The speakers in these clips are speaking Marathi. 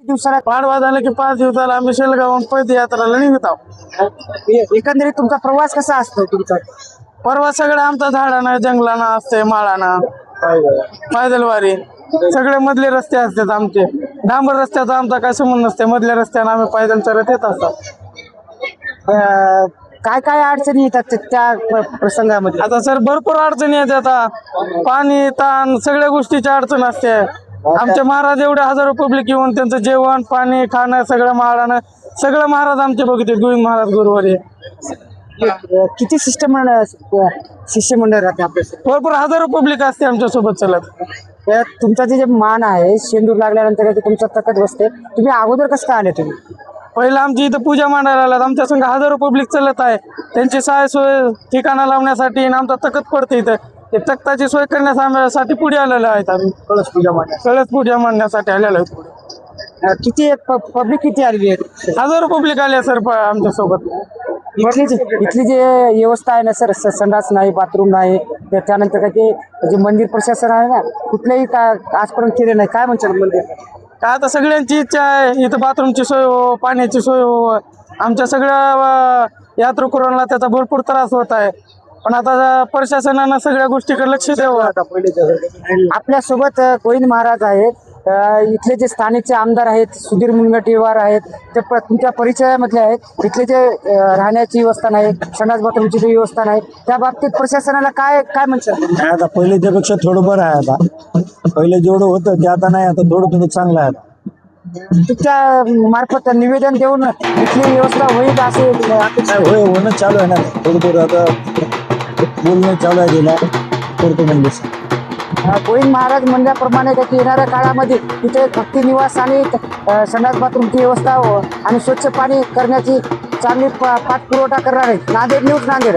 दिवसाला पाडवा झाला की 5 दिवसाला आम्ही शेलगावून पदयात्राला निघत आहोत. एकंदरीत तुमचा प्रवास कसा असतो तुमचा? परवा सगळं आमचा झाडानं जंगलानं असते, माळानं, पैदलवारी सगळे मधले रस्ते असतात आमचे. डांबर रस्त्याचा आमचा काय संबंध नसते, मधल्या रस्त्यानं आम्ही पैदल चलत येत असतात. काय काय अडचणी येतात त्या प्रसंगामध्ये? आता सर भरपूर अडचणी आहेत. आता पाणी ताण सगळ्या गोष्टीची अडचण असते. आमचे महाराज एवढे हजारो पब्लिक येऊन त्यांचं जेवण पाणी खाणं सगळं महाराजानं सगळं महाराज आमचे बघते. गोविंद महाराज गुरुवारी किती शिष्यमंडळ राहते आपल्या? भरपूर हजारो पब्लिक असते आमच्या सोबत चलत. तुमचा जे मान आहे शेंदूर लागल्यानंतर तुमचा तकत बसते, तुम्ही अगोदर कसं काय आले तुम्ही? पहिलं आमची इथं पूजा मांडायला आल्यात. आमच्या संघ हजारो पब्लिक चालत आहे. त्यांची सहाय सोय ठिकाणा लावण्यासाठी आणि आमचा तकत पडते इथं. ते तख्ताची सोय करण्यासाठी पुढे आलेलो आहेत आम्ही. कळस पूजा मांडण्यासाठी आलेलो आहे पुढे. किती पब्लिक किती आलेली आहे? हजारो पब्लिक आले सर आमच्या सोबत. इथली जे व्यवस्था आहे ना सर, संडास नाही, बाथरूम नाही, त्यानंतर काय ते जे मंदिर प्रशासन आहे ना, कुठल्याही आजपर्यंत केले नाही. काय म्हणतात मंदिर? काय आता सगळ्यांची इच्छा आहे इथं बाथरूमची सोय हो, पाण्याची सोय हो. आमच्या सगळ्या यात्रेकरूंना त्याचा भरपूर त्रास होत आहे. पण आता प्रशासनानं सगळ्या गोष्टीकडे लक्ष द्यावं. आता आपल्यासोबत गोविंद महाराज आहेत. इथले जे स्थानिकचे आमदार आहेत सुधीर मुनगंटीवार आहेत, ते तुमच्या परिचयामधले आहेत. इथले जे राहण्याची व्यवस्था नाही, संडास बाथरूमची जी व्यवस्था नाही, त्या बाबतीत प्रशासनाला काय काय म्हणतात? आता पहिले त्यापेक्षा थोडं बरं आहे. आता पहिले जेवढं होतं ते आता नाही, आता थोडं थोडं चांगलं आहे. तुमच्या मार्फत निवेदन देऊन इथली व्यवस्था होईल असे होय होणं चालू आहे ना. थोडं थोडं आता बोलणं चालू आहे. गेला करतो म्हणजे गोविंद महाराज म्हणल्याप्रमाणे येणाऱ्या काळामध्ये तिथे भक्ती निवास आणि संडास बाथरूमची व्यवस्था आणि स्वच्छ पाणी करण्याची चांगली पाठपुरवठा करणार आहे. नांदेड न्यूज, नांदेड.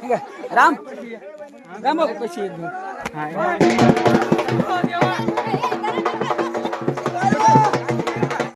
ठीक आहे राम राम बाबू कशी